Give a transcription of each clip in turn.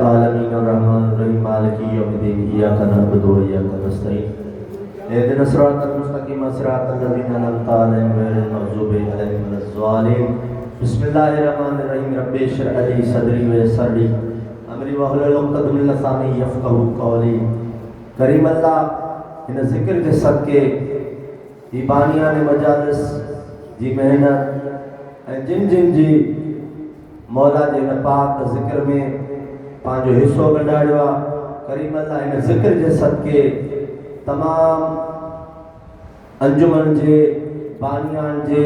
आलमीन अर्रहमान अर्रहीम मालिकी यौमिद्दीन इय्याका नअबुदु व इय्याका नस्तईन इहदिनस सिरातल मुस्तकीम सिरातल लज़ीना अनअमता अलैहिम गैरिल मग़ज़ूबि अलैहिम वलज़्ज़ालिमीन बिस्मिल्लाहिर रहमानिर रहीम रब्बि इश्रह ली सदरी व यस्सिर ली अमरी वहलुल उक़दतम मिन लिसानी यफ़क़हू क़ौली। करीम अल्लाह इन ज़िक्र के सदके ई बानियान मजालिस जी मेहनत ऐं जिन जिन जी मौला जे इन पाक ज़िक्र में पांजो हिस्सो कढायो आ। करीम अल्लाह इन ज़िक्र जे सदके तमाम अंजुमन जे बानियान जे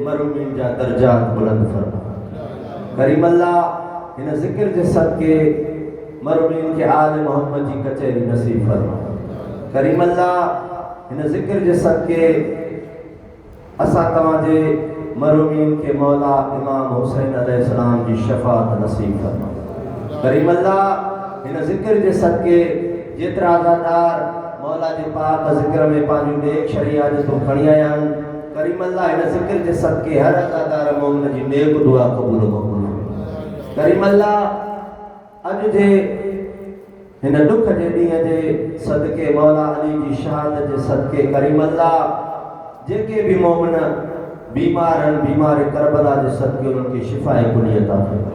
मरूमीन जा दर्जात बुलंद फरमा। करीम अल्लाह इन ज़िक्र जे सदके मरूमीन के आले मोहम्मद जी कचहरी नसीब फरमा। करीम अल्लाह इन ज़िक्र जे सदके असा तव्हां जे मरूमीन के मौला इमाम हुसैन अलैहिस्सलाम जी शफाअत नसीब फरमा। करीम अल्लाह इन ज़िक्र जे सदके जेतरा आज़ादार मौला जे पाक ज़िक्र में पांजो नेक शरिया जो तो खणी आया आहिनि। करीम अल्लाह इन ज़िक्र जे सदके हर आज़ादार मोमिन जी नेक दुआ क़बूल मक़बूल। करीम अल्लाह अज जे इन दुख जे ॾींहं जे सदके मौला अली जी शहादत जे सदके करीम अल्लाह जेके भी मोमिन बीमार आहिनि बीमार करबला जे सदके उन्हनि खे शिफ़ाए कुली अता फरमा।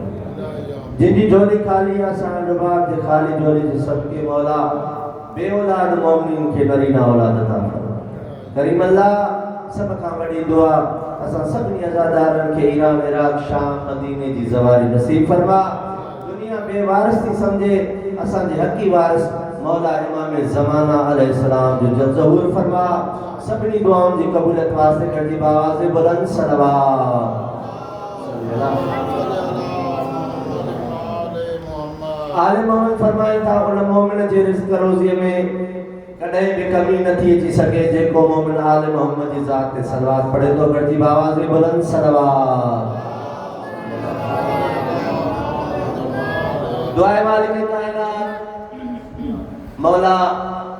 जिनकी झोली खाली आसान रुबाब जे खाली झोली जे सदके मौला बे औलाद मोमिन के नरीना औलाद अता फरमा। करीम अल्लाह सब खां वॾी दुआ असां सभिनी अज़ादारनि खे ईरान इराक शाम मदीने जी ज़वारी नसीब फरमा। दुनिया बेवारिस थी समझे असां जे हक़ी वारिस मौला इमाम ज़माना अलैहिस्सलाम जो जल ज़हूर फरमा। सभिनी दुआउनि जी क़बूलियत वास्ते गॾिजी आवाज़ बुलंद सलवात। आले मोहम्मद फरमाए था उन मोमिन जे रिज़्क़ रोज़ीअ में कॾहिं भी कमी न थी अची सके जेको मोमिन आले मोहम्मद जी ज़ात ते सलवात पढ़े तो गॾिजी आवाज़ बुलंद सलवात। दुआए मालिक कायनात मौला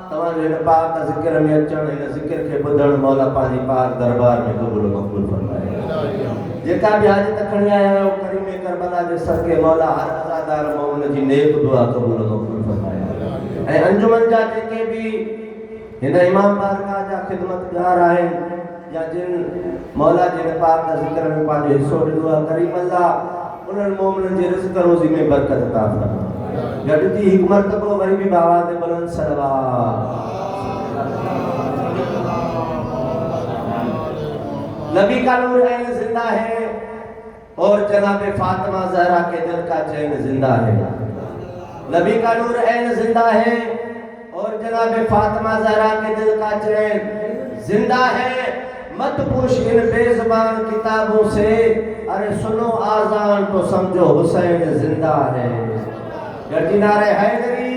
तव्हां जो इन पाक ज़िक्र में अचण इन ज़िक्र के ॿुधण मौला पांजी पाक दरबार में क़बूल मक़बूल फरमाए। जेका भी हाजत खणी आया आहियो करीम करबला जे सदके मौला हर अज़ादार मोमिन जी नेक दुआ क़बूल मक़बूल फरमाए। ऐं अंजुमन जा जेके भी हिन इमाम बारगाह जा खिदमतगार आहिनि या जिन मौला जे पाक ज़िक्र में पांजो हिस्सो ॾिनो आहे करीम अल्लाह उन्हनि मोमिननि जे रिज़्क़ रोज़ी में बरकत अता फरमा। गॾिजी हिकु मर्तबो वरी भी आवाज़ बुलंद सलवात। नबी का नूर ऐन जिंदा है और जनाब फातिमा ज़हरा के दिल का चैन जिंदा है। नबी का नूर ऐन जिंदा है और जनाब फातिमा ज़हरा के दिल का चैन जिंदा है। मत पूछ इन बेज़ुबान किताबों से अरे सुनो आज़ान तो समझो हुसैन जिंदा है। गर्जिनारे हैदरी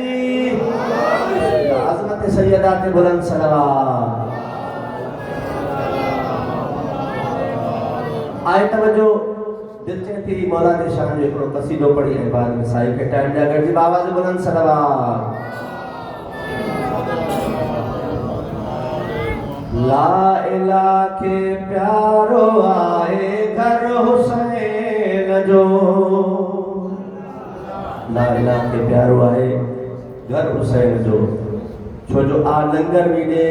अज़मत सैयदात बुलंद सलवात। आए तवज्जो दिल चे थी मौला जे शान जो हिकिड़ो कसीदो पढ़ी ऐं बाद में साईं खे टाइम ॾिया गॾिजी आवाज़ बुलंद सलवात। ला इलाहा के प्यारो आए घर हुसैन जो। ला इलाहा के प्यारो आए घर हुसैन जो छो जो आ लंगर भी दे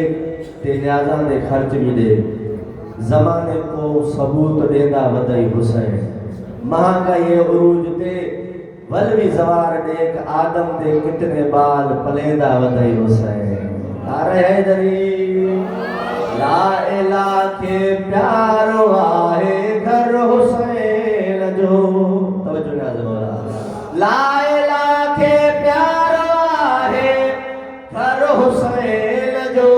ते न्याज़ा दे खर्च भी दे ज़माने को सबूत देंदा वदई हुसैन। महंगाई उरूज ते वलवी ज़वार देख आदम दे कितने बाल पलेंदा वदई हुसैन। नारे हैदरी ला इलाहा के प्यारो आए घर हुसैन जो। तवज्जो नाज़ मौला ला इलाहा के प्यारो आए घर हुसैन जो।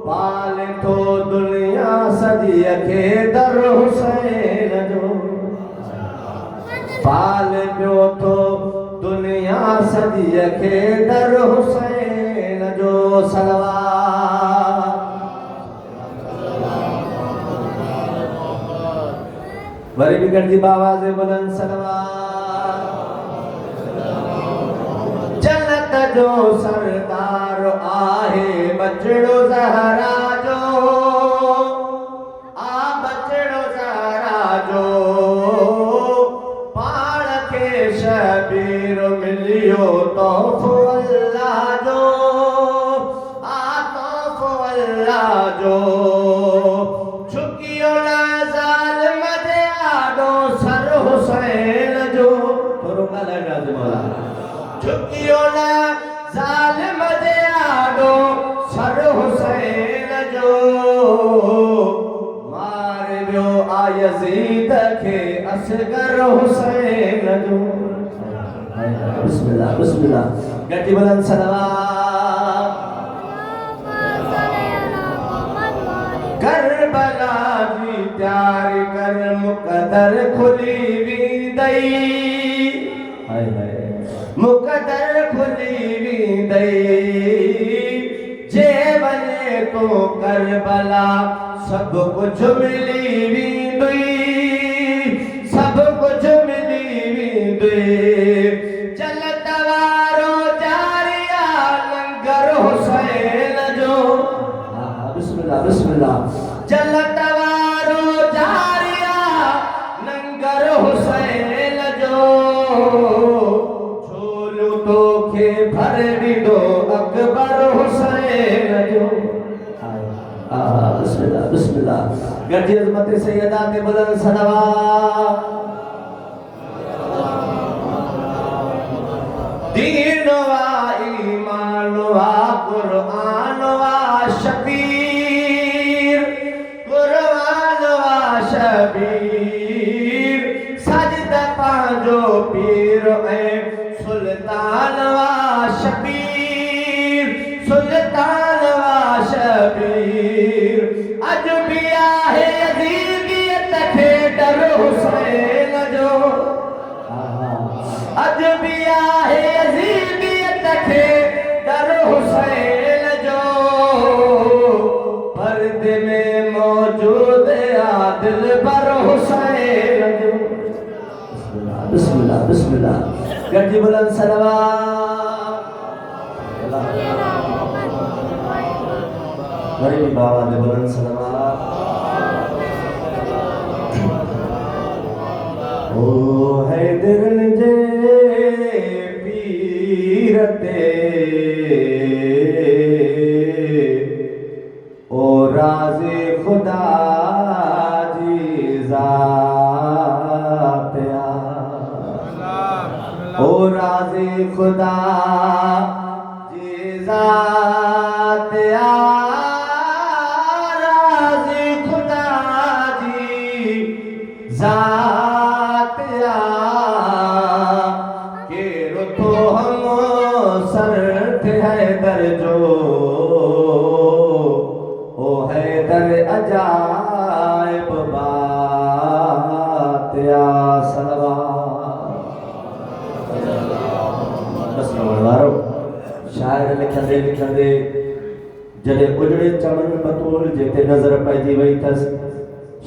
पाल तो दुनिया सदी के दर हुसैन जो। पाल पियो तो दुनिया सदी के दर हुसैन जो। सलवात वरी भी गॾिजी आवाज़ बुलंद सलवात। जन्नत जो सरदार आहे बचड़ो ज़हरा जो। आ बचड़ो ज़हरा जो पाण के शक शबीर मिलियो तोहफ़ो अल्लाह जो तोहफ़ो अल्लाह जो झुकियो न ज़ालिम जे आॾो सर हुसैन जो थोरो ॻाल्हाइणो आहे मौला झुकियो न ज़ालिम जे आॾो सर हुसैन जो मारे वियो आ यज़ीद खे असगर हुसैन जो बिस्मिल्लाह बिस्मिल्लाह गटी बुलंद सलवात करबला जी तैयारी कर मुक़दर खुली वेंदई हाय हाय मुक़दर खुली वेंदई जे वञे तो करबला सब कुछ मिली वेंदई सब कुछ मिली वेंदई चलत वारो जारिया लंगर हुसैन जो बिस्मिल्लाह बिस्मिल्लाह चलत वारो जारिया लंगर हुसैन जो छोलू तोखे भर ॾींदो अकबर हुसैन जो बिस्मिल्लाह बिस्मिल्लाह गॾिजी अज़मत सैयदा ते बुलंद सलवात दीन वा ईमान वा कुरान वा शबीर कुरान वा शबीर सजद पंहिंजो पीर ऐं सुल्तान वा शबीर सुल्तान वा शबीर अॼु बि आहे यज़ीदियत खे डर हुसैन जो अॼु बि आहे यज़ीदियत खे डर हुसैन जो पर्दे में मौजूद आ दिलबर हुसैन जो बिस्मिल्लाह बिस्मिल्लाह गड्डी बुलंद सलवात गरीब बाबा दे बुलंद सलवात ओ हैदर जे पीरते ओ राज़े खुदा जी ज़ात ओ राज़े खुदा जी ज़ात राज़े खुदा जी ज़ात केरो तो हम सर थे हैदर जो ओ हैदर अजाइब बात या सलवात बस वारो शायर लिखंदे जॾहिं उजड़े चमन बतूल जिते नज़र पइजी वई अथसि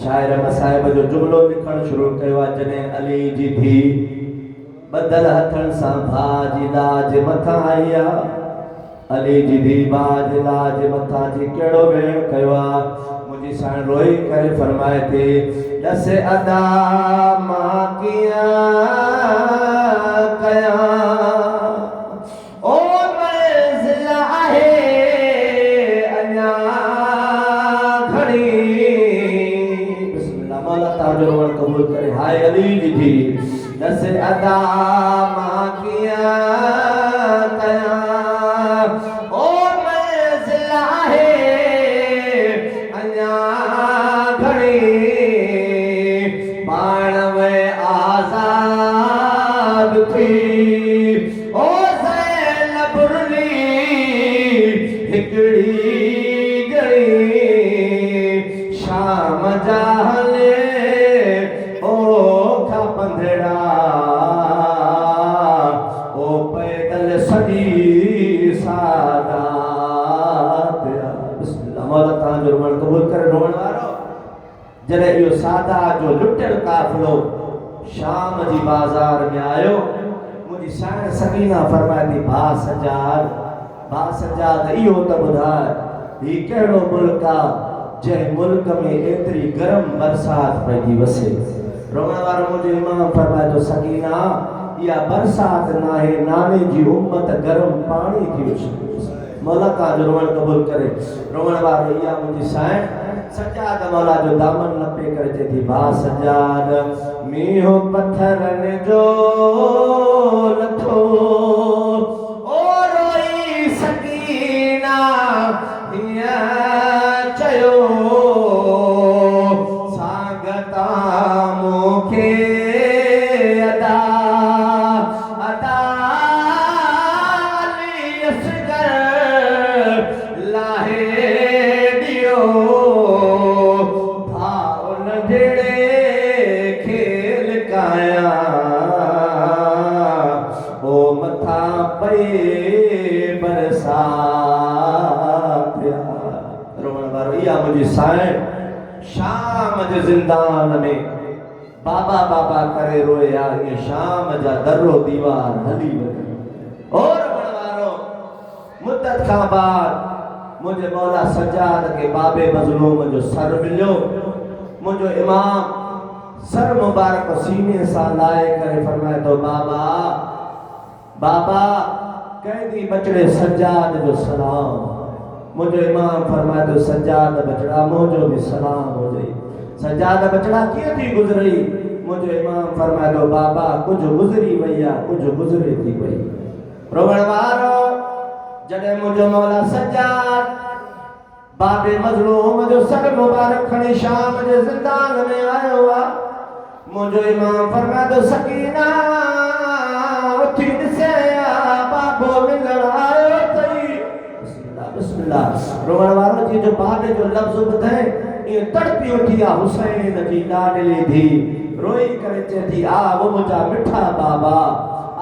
शायर मसाइब जो जुमिलो लिखणु शुरू कयो आहे जॾहिं अली जी धीउ बदल हथनि सां भाउ जी लाज मथां आई आहे अली जी धीउ भाउ जे लाज मथां जी कहिड़ो वेण कयो आहे मुंहिंजी साण रोई करे फरमाए थी ॾस अदा मां कीअं कयां ओ मंज़िल आहे अञा घणी बिस्मिल्लाह मौला ताजो रोण कबूल करे हाय अली जी धीउ ॾस अदा मां कीअं कयां ओ मंज़िल आहे अञा घणी पाण में आज़ाद थी ओ ज़ैनब रुली हिकिड़ी घड़ी शाम जा हले ओ खा पंधड़ा ओ पैदल सॼी सादात बिस्मिल्लाह मौला तव्हांजो रुगण क़बूल करे रोअण वारो जॾहिं इहो सादात जो लुटियल काफ़िलो शाम जी बाज़ार में आयो मुंहिंजी साइण सकीना फरमाए थी भाउ सजाद इहो त ॿुधाए ही कहिड़ो मुल्क आहे जंहिं मुल्क में एतिरी गरम बरसात पइजी वसे रोअण वारो मुंहिंजो इमाम फरमाए थो सकीना या बरसात ना है नाने जी उम्मत गरम पानी थी मौला का जो रोवण कबूल करे रोवण वारो या मुंहिंजी साईं सजाद मौला जो दामन लपे करे चए थी भा सजाद मींहुं पत्थरनि जो लथो ओ रोई सकीना हीअं चयो सागता मूंखे अदा अदा अली असगर लाहे ॾियो भाउ नंढड़े खेल काया ओ मथा पए बरसा रोवण वारो इहा मुंहिंजी साईं शाम जे ज़िंदान में बाबा बाबा करे रोया ये शाम जा दर्रो दीवार हली वई और रोवण वारो मुद्दत खां बाद मुझे मौला सजाद के बाबे मजलूम जो सर मिलियो मुझो इमाम सर मुबारक सीने सा लाए करे फरमाए तो बाबा बाबा कैदी बचड़े सजाद जो सलाम मुझो इमाम फरमाए तो सजाद बचड़ा मुझो भी सलाम हो जाई सजाद बचड़ा किए थी गुजरी मुझो इमाम फरमाए तो बाबा कुछ गुजरी वैया कुछ गुजरे थी वई रोवण वारो जडे मुझो मौला सजाद बाबे मजलूम जो सर मुबारक खणी शाम जे ज़िंदान में आयो वा मुझो इमाम फरमाए तो सकीना उठी दिसे बाबो मिलण आयो तई बिस्मिल्लाह बिस्मिल्लाह रोवण वारो जी जो बाबे जो लफ्ज ॿुधे ये तड़पी उठी आ हुसैन जी लाडली धी रोई करे चए थी आ वो मुझा मिठा बाबा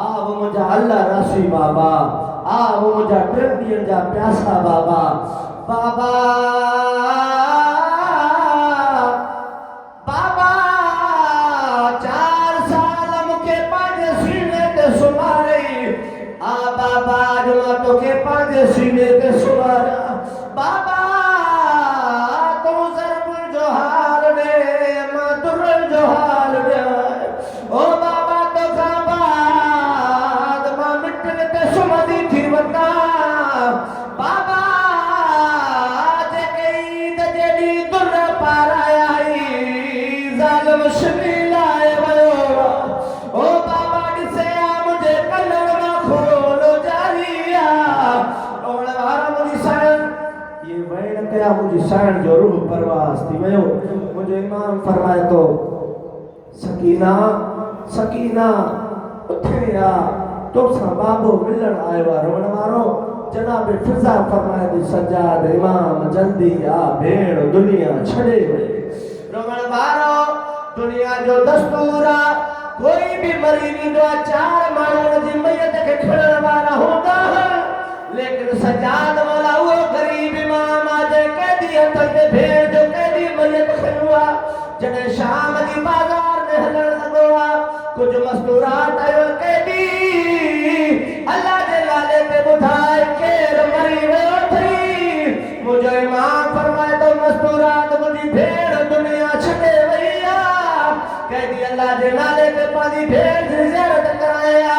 आ वो मुझा अल्लाह रासी बाबा आ वो मुझा टिरडियन जा प्यासा बाबा बाबा बाबा 4 साल मुखे पांजे सीने ते सुमारे आ बाबा जो तोखे पांजे सीने ते सुमारा बाबा तू ज़रबुल जो हाल दे मां दुर्रल जो हाल दे ओ बाबा तो खां बाद मां मिटन ते सुमदी थी वता बाबा जेके ईद जेडी दुर पाराया ज़ालिम शमीलाए वयो ओ बाबा ॾिसे आ मुझे कलर मां खोलो जारिया रोवण वारा मुंहिंजी साईं ये वैण कया मुंहिंजी साईं जो रूह परवास थी वियो मुंहिंजो इमाम फरमाए तो सकीना सकीना उथे आ तोसां बाबो मिलण आयो आहे रोवण वारो जनाब फिजा फरमाए थी सजाद इमाम जल्दी आ भेण दुनिया छड़े वई रोवण वारो दुनिया जो दस्तूर आ कोई भी मरीज जो 4 माण्हुनि जी मयत खे खणण वारा हूंदा लेकिन सजाद वाला वो गरीब इमाम आ जेके दी हथ ते भेण जो कैदी मयत खणो आ जॾहिं शाम जी बाज़ार में हलण लॻो आ कुछ मस्तूरात आयो कैदी अल्लाह जे नाले ते ॿुधाए केर मरी वियो थी मुंहिंजो इमाम फरमाए तो मस्तूरात मुंहिंजी भेण दुनिया छॾे वई आ कैदी अल्लाह जे नाले ते पंहिंजी भेण जी ज़ियारत कराया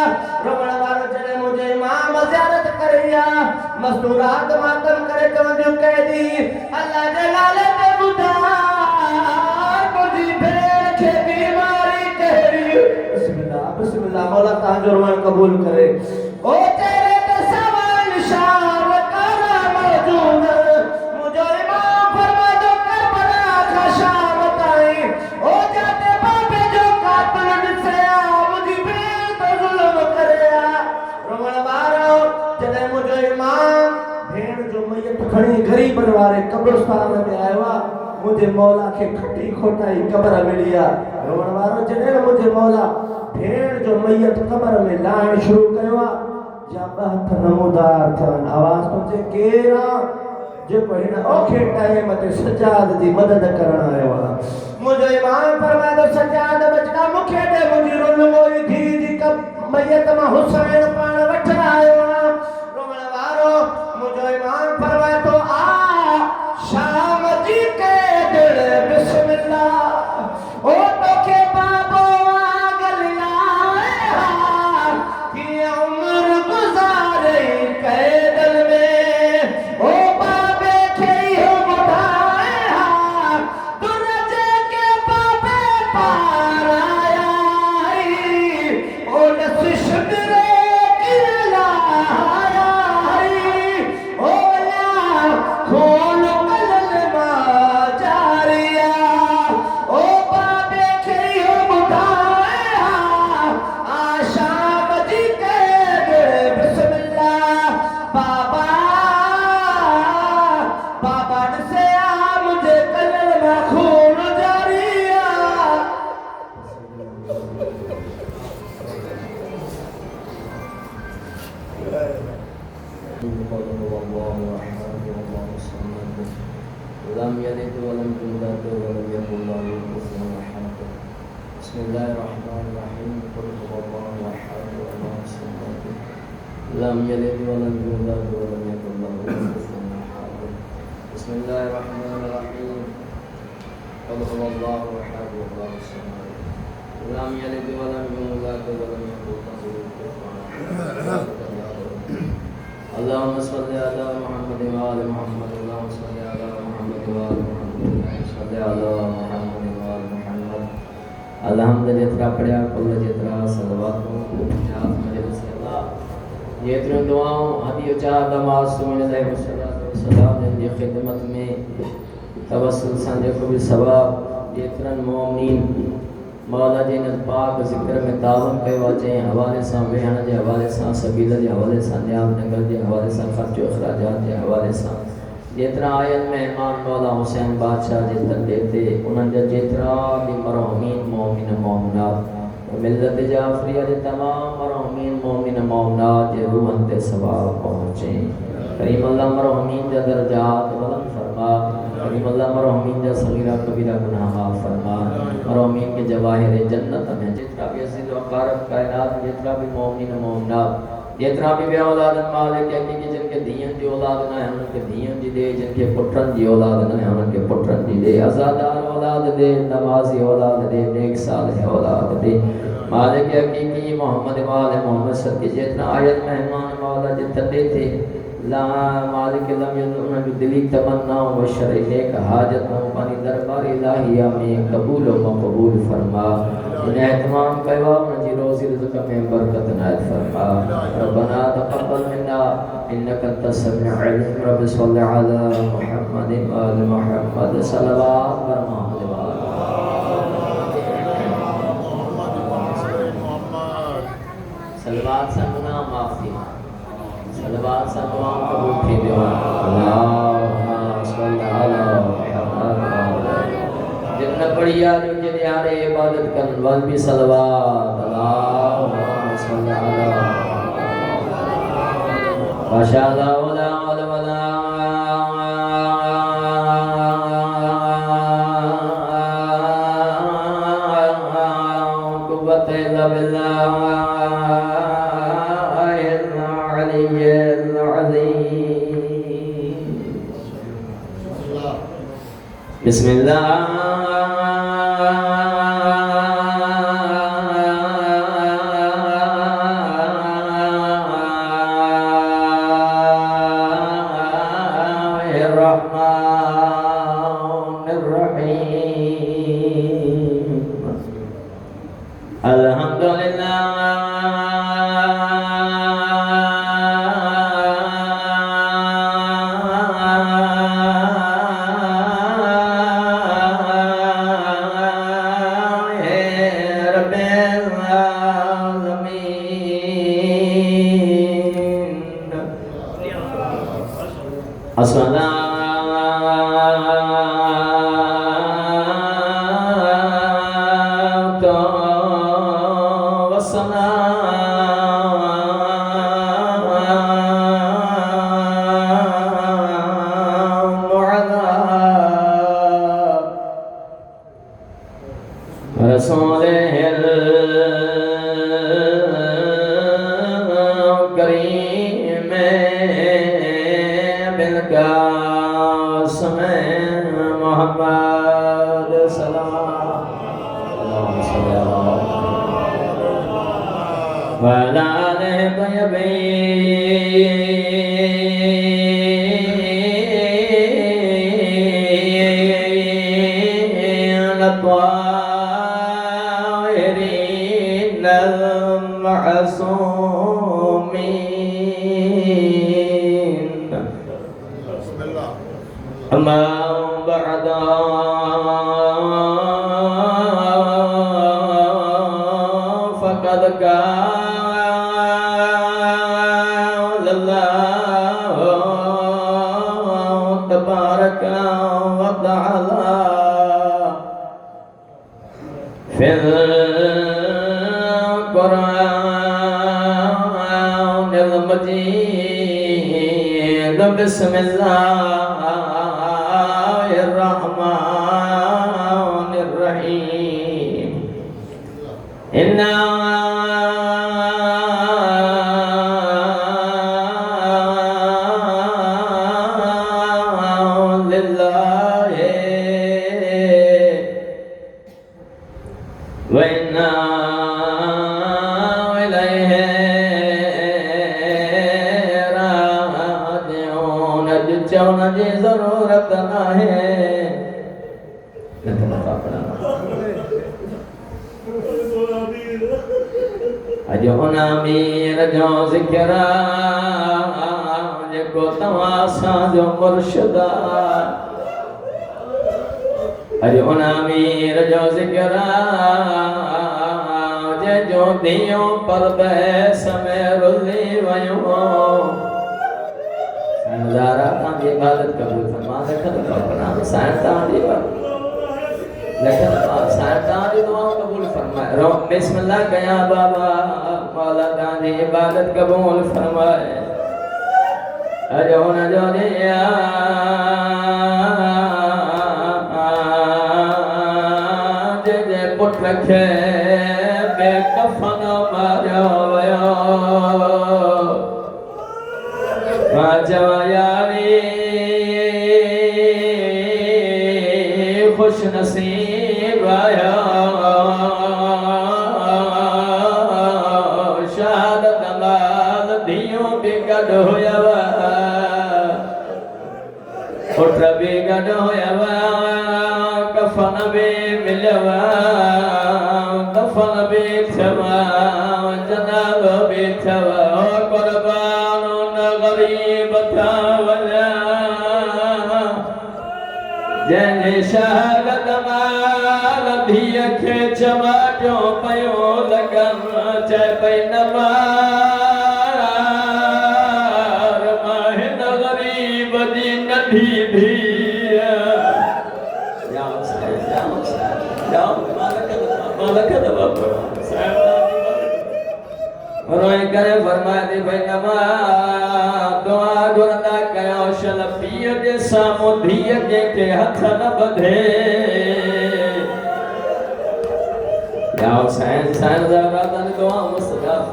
रोवण वारो जॾहिं मुंहिंजो इमाम ज़ियारत करी आ मस्तूरात मातम करे चवंदियूं कैदी अल्लाह जे नाले ते ॿुधाए मुंहिंजी भेण खे बीमारी कहिड़ी बिस्मिल्लाह बिस्मिल्लाह मौला तव्हांजो रोवण कबूल करे ओ तेरे ते सवाल शाम करा मौजूद मुझो इमाम फरमाए दो करबला का शाम ताईं ओ जाते बाबे जो कातिल ॾिसे आ मुंहिंजी भेण तो ज़ुल्म करे आ रोवण वारो जॾहिं मुंहिंजो इमाम भेण जो मयत खणी ग़रीबन वारे कब्रिस्तान में आयो आ मुझे मौला के खटी खोटाई कब्र मिली आ रोवण वारो जॾहिं मुझे मौला भेण जो मयत कब्र में लाइण शुरू कयो आ जा हथ नमूदार थियन आवाज पहुंचे केरा जेको हिन औखे टाइम ते सजाद जी मदद करण आयो आहे मुंहिंजो इमाम फरमाए तो सजाद बचड़ा मूंखे ॾे मुंहिंजी रुल मोई थी जी कब मयत मां हुसैन पाण वठण आयो आहे रोवण वारो मुंहिंजो इमाम फरमाए तो आ शाम जी के दिल बिस्मिल्लाह ओ तोखे बाबो आगल लाए उम्र गुजारे कैदल में ओ बाबे खेयो बुढ़ाया दुरजे के बाबे पार आया ओ नसिश मेरे किरलाया ओ या खोल कलल जारिया ओ बाबे खेयो बुढ़ाया आशाम जी के बिस्मिल्लाह बाबा बाबा से आ मुझे कलल में खून जारिया لم يلد ولم يولد ولم يكن له كفوا احد بسم الله الرحمن الرحيم قل هو الله احد الله الصمد لم يلد ولم يولد ولم يكن له كفوا احد بسم الله الرحمن الرحيم قل هو الله احد الله الصمد لم يلد ولم يولد ولم يكن له كفوا احد اللهم صل على محمد وآل محمد اللهم صل على محمد وآل محمد صل على محمد وآل محمد الحمد जितना पढ़ा कुल जितना सलवातों जात मजलिस अल्लाह जितने दुआओं हदी चार नमाज सुमन दे सलाम दे खिदमत में तवस्सुल संजय को भी सवाब जितने मोमिन मौला जी ने पाक जिक्र में तावन के वाचे हवाले से बयान के हवाले से सबील के हवाले से न्याम नगर के हवाले से खर्च अखराजात के हवाले से जितना आयत मेहमान मौला हुसैन बादशाह जितन देते उन्होंने जितना भी मरहूमीन मोमिन मोमिनात मिल्लत जाफरिया के तमाम मरहूमीन मोमिन मोमिनात के रूहन ते सवाब पहुँचे करीम अल्लाह मरहूमीन का दर्जात बुलंद फरमा करीम अल्लाह मरहूमीन का सगीरा कबीरा गुनाह माफ फरमा मरहूमीन के जवाहिर जन्नत में जितना भी अज़ीज़ व अक़ारब कायनात जितना भी मोमिन मोमिनात जितना भी औलाद मालिक है कि जिनके दियन दी औलाद ना है उनके दियन दी दे जिनके पुत्रन दी औलाद ना है उनके पुत्रन दी दे आज़ादार औलाद दे नमाजी औलाद दे नेक सालिह औलाद दे मालिक हकीकी मोहम्मद वाले मोहम्मद सल्लल्लाहु जितना आयत मेहमान मौला जितना देते ला मालिक लम यदुन दिली तमन्ना व शरीने का हाजत हो पानी दरबार इलाहिया में कबूल व मकबूल फरमा इन्हें एहतमाम करवा मुझे रोज़ी रिज़्क़ में बरकत नायत फरमा रब्बना तक़ब्बल मिन्ना इन्नका अंतस समीउल अलीम रब्बि सल्लि अला मुहम्मद व आलि मुहम्मद सल्लल्लाहु अलैहि व सल्लल्लाहु सन्ना माफी सलवात सा दुआ कबूल थी दे अल्लाहुम्मा सल्लि अला मुहम्मद जितना बढ़िया जो के यारे इबादत कर वल भी सलवात अल्लाहुम्मा सल्लि अला माशाअल्लाह वला वला कुव्वत इल्ला बिल्लाह बिस्मिल्लाह طيبين الطاهرين المعصومين أما بعد فقد قال الله تبارك وتعالى في القرآن المجيد بسم الله الرحمن الرحيم إنا لله وإنا إليه راجعون جتون जी ज़रूरत नाहे अॼु हुन अमीर जो ज़िक्र जेको तव्हां असांजो मुर्शिद अॼु हुन अमीर जो ज़िक्र जंहिंजो ॾींहुं परदेस में रुली वियो नज़ारा तव्हांजी इबादत क़बूल फरमा लखन फरमा साईं तव्हांजी लखन साईं तव्हांजी दुआऊं क़बूल फरमाए रो बिस्मिल्लाह कया बाबा मौला तव्हांजी इबादत क़बूल फरमाए अॼु हुन जो ॾींहुं जे पुट खे बेकफन मारियो वियो मां चवां यारी खुश नसीब आया शहादत लाल धियों भी गॾु हुयव पुट भी गॾु हुयव कफन भी मिलियव कफन भी थियव जनाज़ो भी थियव क़ुर्बान गरीब था वञा जंहिंजे शहादत माल धीअ खे चमाटियो पियो लॻनि चए पई न मार मां हिन ग़रीब जी नंढी धीअ रोई करे फरमाए थी भई न मां दुआ घुरंदा कयो शल पीउ जे साम्हूं धीअ जंहिंखे हथ न ॿधे याओ साईं साईं जा रातनि दुआ मुस्तजाब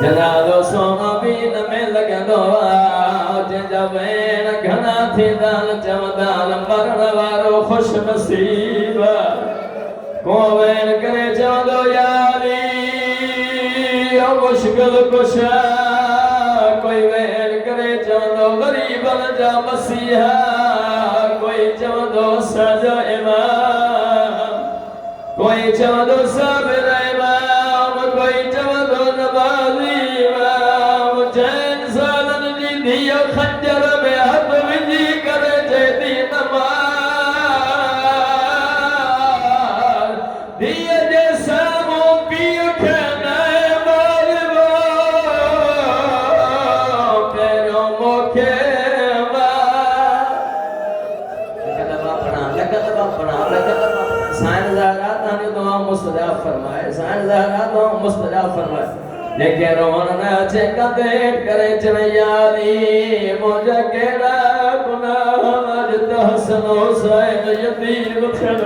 जनाज़ो सोनो बि न में लॻंदो आहे जंहिंजा भेण घणा थींदा आहिनि चवंदा आहिनि मरण वारो ख़ुशि नसीब को भेण करे चवंदो यारी मुश्किल कुशा कोई वेर करे चवंदो ग़रीबनि जा मसीहा कोई चवंदो सजो इमाम कोई चवंदो साबिर इमाम कोई चवंदो नमाज़ी इमाम चइनि सालनि जी धीअ खंजर में हथ विझी करे चए थी नमाज़ धीअ जे साम्हूं पीउ खे मुस्तजाब फरमाए साईं ज़ारा तो मुस्तजाब फरमाए लेके रोन न अचे कदेट करे चवे यारी मुझे केड़ा गुनाह अज तहसन हुसैन यतीम थियन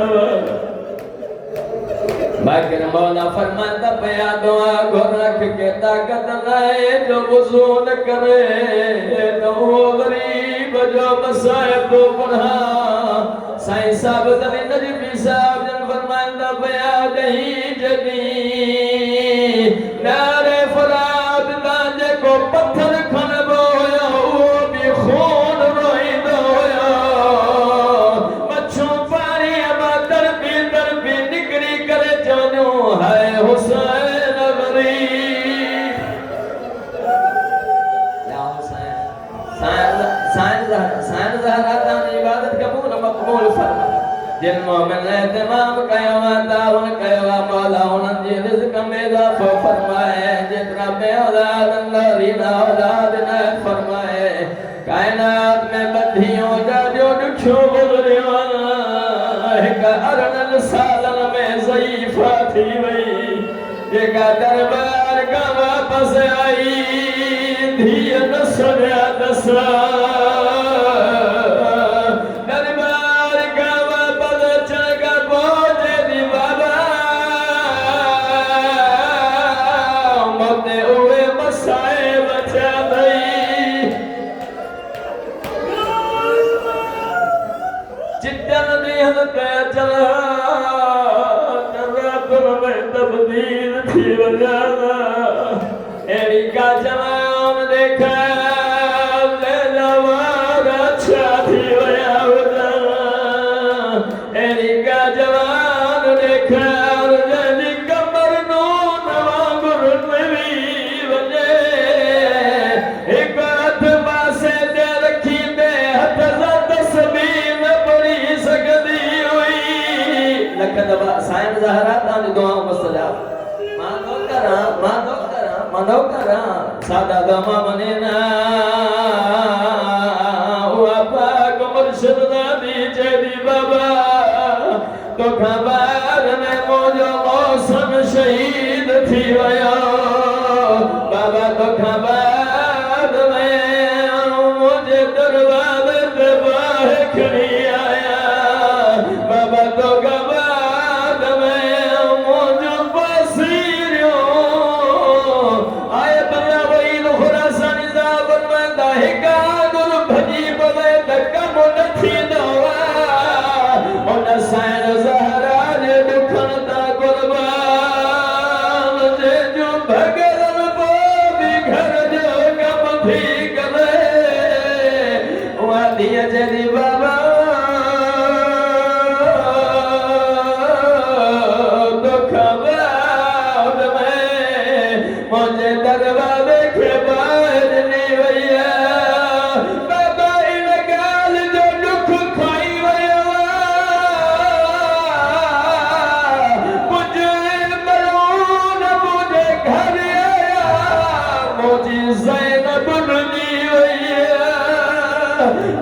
बाकी मौला फरमाता पया दुआ घुर रख के ताकत नाए जो वुज़ू न करे तो गरीब जो मसाइब तो पढ़ा साईं साहब तने नजमी साहब जन फरमांदा पया दही जदी नारे फराद दा कबूल फरमा जिन मोमिन ने तमाम कया तावन कया मौला उन्हनि जी रिज़्क़ में इज़ाफ़ो फरमाए जेतिरा बे औलाद अल्लाह रीना औलाद इनायत फरमाए कायनात में बंधियों जा जो ॾुखियो गुज़रियो हिक अरिड़हनि सालनि में ज़ईफ़ा थी वई जेका दरबार खां वापसि आई धीअ न सुञा दसा सादा दमा मनेना वापा कमर शरदा दी जेदी बाबा तो खबर में मोजो मौसम शहीद थी वयो बाबा तो खबर में मुझे दरवाजे पे बाहर खड़ी आया बाबा तो खबर में मुझे बसीरियो आए बल्ला वही खुरासानी ज़ाबर में दाहिका गुर भजी बले दकम नथी दवा उन साइन ज़हरा ने दुखन ता कुर्बान जे जो भगरन पो भी घर जो कम थी करे वादिया जदी बाबा दुख बाद में मुझे दरवाजे के बाद नहीं भैया बाबा इन गाल जो दुख खाई भैया मुझे मरून मुझे घर आया मुझे ज़ैनब नी भैया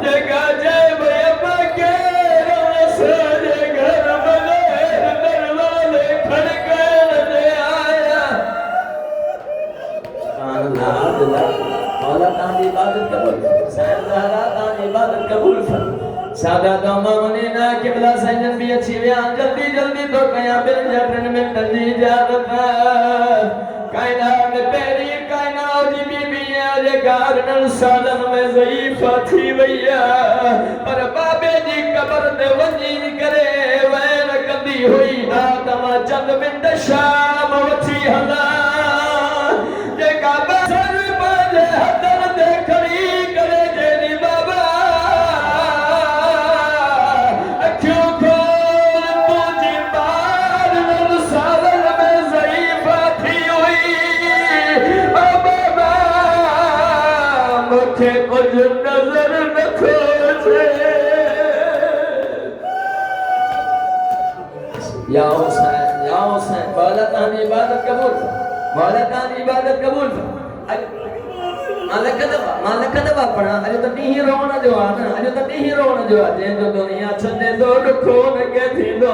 जगह जय भैया बगैर से घर बगैर दरवाजे खड़के दे आया मौला तांजी इबादत कबूल साईं ज़हरा तांजी इबादत कबूल सादा दामा मनीना किबला सजन भी अच्छी बयान जल्दी जल्दी तो कया बिन जटन में तंजी इजाजत कायनात में पहली कायनात जी बीबी आज गारन सालन में ज़ईफ़ा थी वैया पर बाबे जी कब्र ते वञी करे वैन कंदी हुई आदम चंद मिंट शाम वठी हला जेका बसर बाजे हदन ते खड़ी करे जेनी बाबा अखियों खोल तुझी बार सालन में ज़ईफ़ा थी हुई बाबा मुझे कुछ नजर न खोजे या हुसैन मौला तांजी इबादत कबूल मौला तांजी इबादत कबूल मालक दवा पढ़ा अजो तो नी रोण जो आ न अजो तो नी रोण जो आ जे जो दुनिया छने दो दुखो न के थींदो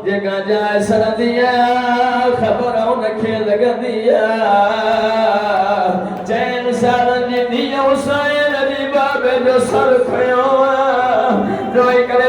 जेका जाए सरदिया खबर उन खे लगदिया चैन सालन जी दिया हुसैन जी बाबे जो सर खयो रोई कर